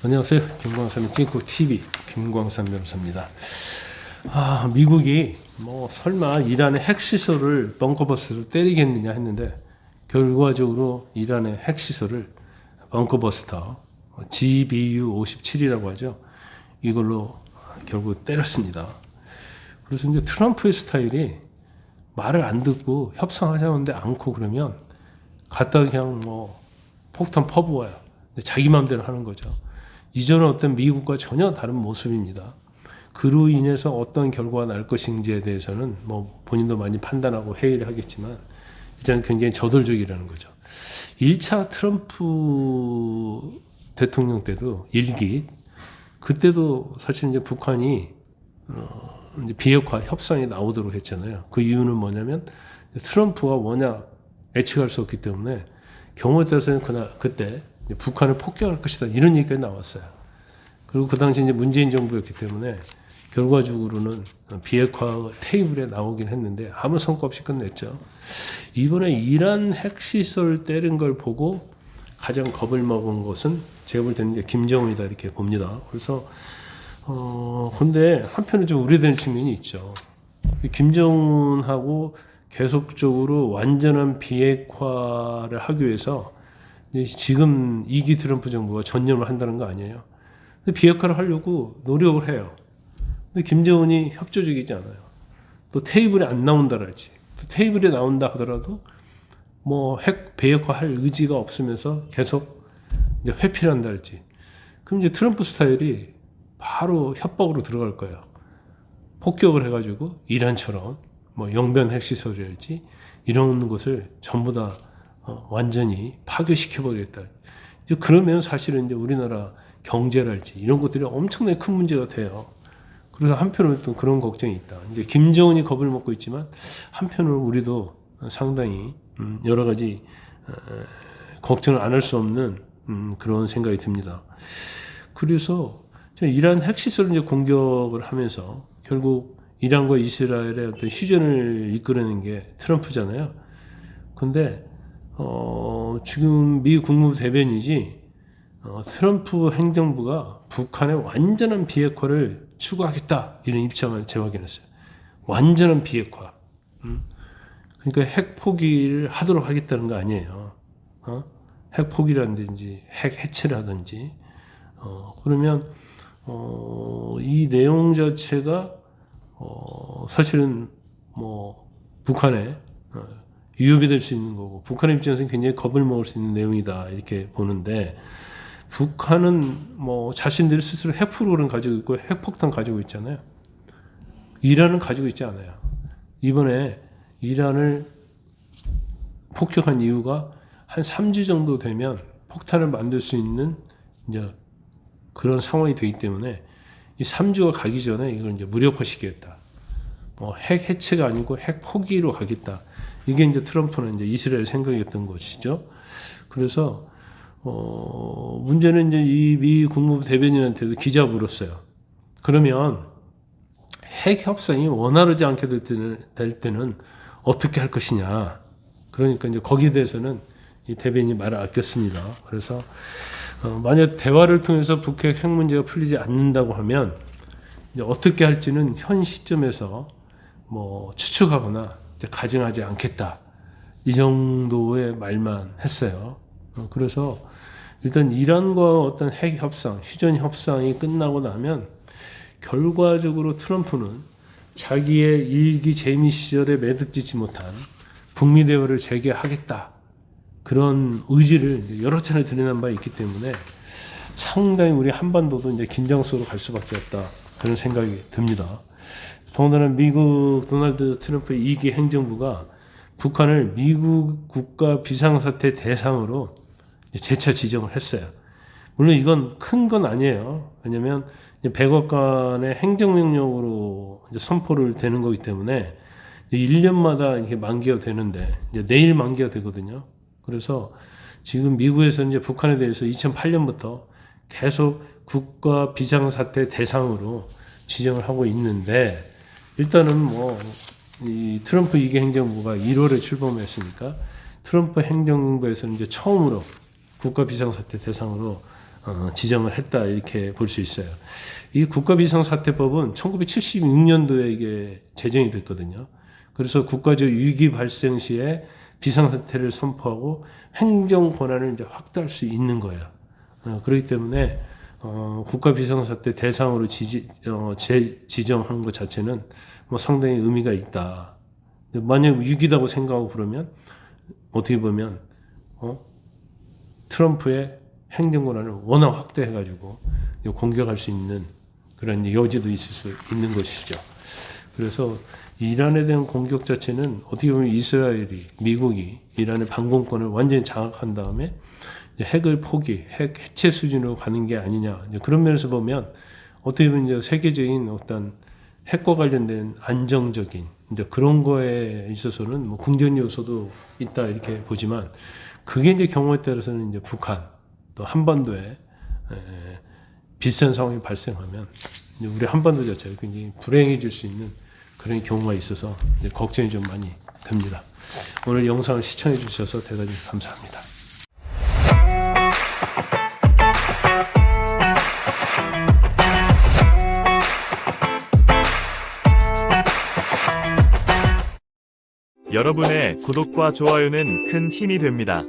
안녕하세요. 김광삼의 찐국TV 김광삼 변호사입니다. 미국이 설마 이란의 핵시설을 벙커버스로 때리겠느냐 했는데 결과적으로 이란의 핵시설을 벙커버스터 GBU-57이라고 하죠. 이걸로 결국 때렸습니다. 그래서 이제 트럼프의 스타일이 말을 안 듣고 협상하자는데 않고 그러면 갖다 그냥 폭탄 퍼부어요. 자기 마음대로 하는 거죠. 이전의 어떤 미국과 전혀 다른 모습입니다. 그로 인해서 어떤 결과가 날 것인지에 대해서는 본인도 많이 판단하고 회의를 하겠지만 일단 굉장히 저돌적이라는 거죠. 1차 트럼프 대통령 때도 1기 그때도 사실 이제 북한이 이제 비핵화 협상이 나오도록 했잖아요. 그 이유는 뭐냐면 트럼프가 워낙 예측할 수 없기 때문에 경우에 따라서는 그때 북한을 폭격할 것이다 이런 얘기가 나왔어요. 그리고 그 당시 이제 문재인 정부였기 때문에 결과적으로는 비핵화 테이블에 나오긴 했는데 아무 성과 없이 끝냈죠. 이번에 이란 핵시설 때린 걸 보고 가장 겁을 먹은 것은 제가 볼 때는 이제 김정은이다 이렇게 봅니다. 그래서 근데 한편은 좀 우려되는 측면이 있죠. 김정은하고 계속적으로 완전한 비핵화를 하기 위해서 지금 2기 트럼프 정부가 전념을 한다는 거 아니에요. 근데 비핵화를 하려고 노력을 해요. 근데 김정은이 협조적이지 않아요. 또 테이블에 안 나온다랄지, 또 테이블에 나온다 하더라도 핵 비핵화 할 의지가 없으면서 계속 이제 회피를 한다랄지. 그럼 이제 트럼프 스타일이 바로 협박으로 들어갈 거예요. 폭격을 해가지고 이란처럼 영변 핵시설이랄지 이런 것을 전부 다 완전히 파괴시켜버리겠다. 이제 그러면 사실은 이제 우리나라 경제랄지 이런 것들이 엄청나게 큰 문제가 돼요. 그래서 한편으로는 또 그런 걱정이 있다. 이제 김정은이 겁을 먹고 있지만 한편으로 우리도 상당히 여러 가지 걱정을 안 할 수 없는 그런 생각이 듭니다. 그래서 이란 핵시설을 이제 공격을 하면서 결국 이란과 이스라엘의 어떤 휴전을 이끌어낸 게 트럼프잖아요. 근데 지금 미 국무부 대변인이지 트럼프 행정부가 북한의 완전한 비핵화를 추구하겠다 이런 입장을 재확인했어요. 완전한 비핵화. 그러니까 핵 포기를 하도록 하겠다는 거 아니에요. 핵 포기라든지 핵 해체를 하든지. 그러면 이 내용 자체가 사실은 북한에 위협이 될 수 있는 거고 북한의 입장에서는 굉장히 겁을 먹을 수 있는 내용이다 이렇게 보는데 북한은 자신들이 스스로 핵 프로그램 가지고 있고 핵폭탄 가지고 있잖아요. 이란은 가지고 있지 않아요. 이번에 이란을 폭격한 이유가 한 3주 정도 되면 폭탄을 만들 수 있는 이제 그런 상황이 되기 때문에 이 3주가 가기 전에 이걸 이제 무력화시키겠다. 핵 해체가 아니고 핵 포기로 가겠다. 이게 이제 트럼프는 이제 이스라엘 생각이었던 것이죠. 그래서 문제는 이제 이 미 국무부 대변인한테도 기자가 물었어요. 그러면 핵 협상이 원활하지 않게 될 때는 어떻게 할 것이냐. 그러니까 이제 거기에 대해서는 이 대변인이 말을 아꼈습니다. 그래서 만약 대화를 통해서 북핵 핵 문제가 풀리지 않는다고 하면 이제 어떻게 할지는 현 시점에서 추측하거나 이제 가정하지 않겠다. 이 정도의 말만 했어요. 그래서 일단 이란과 어떤 핵 협상, 휴전 협상이 끝나고 나면 결과적으로 트럼프는 자기의 일기 재미 시절에 매듭짓지 못한 북미 대화를 재개하겠다. 그런 의지를 여러 차례 드러난 바 있기 때문에 상당히 우리 한반도도 이제 긴장 속으로 갈 수밖에 없다. 그런 생각이 듭니다. 더군다나 미국 도널드 트럼프의 2기 행정부가 북한을 미국 국가 비상사태 대상으로 재차 지정을 했어요. 물론 이건 큰 건 아니에요. 왜냐하면 100억 간의 행정명령으로 선포를 되는 거기 때문에 1년마다 이렇게 만기가 되는데 이제 내일 만기가 되거든요. 그래서 지금 미국에서 이제 북한에 대해서 2008년부터 계속 국가 비상사태 대상으로 지정을 하고 있는데 일단은 이 트럼프 2기 행정부가 1월에 출범했으니까 트럼프 행정부에서는 이제 처음으로 국가 비상사태 대상으로 지정을 했다 이렇게 볼 수 있어요. 이 국가비상사태법은 1976년도에 이게 제정이 됐거든요. 그래서 국가적 위기 발생 시에 비상사태를 선포하고 행정 권한을 이제 확대할 수 있는 거예요. 그렇기 때문에 국가비상사태 대상으로 지정한 것 자체는 뭐 상당히 의미가 있다. 만약 위기다고 생각하고 그러면 어떻게 보면 트럼프의 행정 권한을 워낙 확대해가지고 공격할 수 있는 그런 여지도 있을 수 있는 것이죠. 그래서 이란에 대한 공격 자체는 어떻게 보면 이스라엘이, 미국이 이란의 방공권을 완전히 장악한 다음에 핵을 핵 해체 수준으로 가는 게 아니냐. 그런 면에서 보면 어떻게 보면 이제 세계적인 어떤 핵과 관련된 안정적인 이제 그런 거에 있어서는 뭐 긍정 요소도 있다 이렇게 보지만 그게 이제 경우에 따라서는 이제 북한 또 한반도에 비슷한 상황이 발생하면 이제 우리 한반도 자체가 굉장히 불행해질 수 있는 그런 경우가 있어서 이제 걱정이 좀 많이 됩니다. 오늘 영상을 시청해 주셔서 대단히 감사합니다. 여러분의 구독과 좋아요는 큰 힘이 됩니다.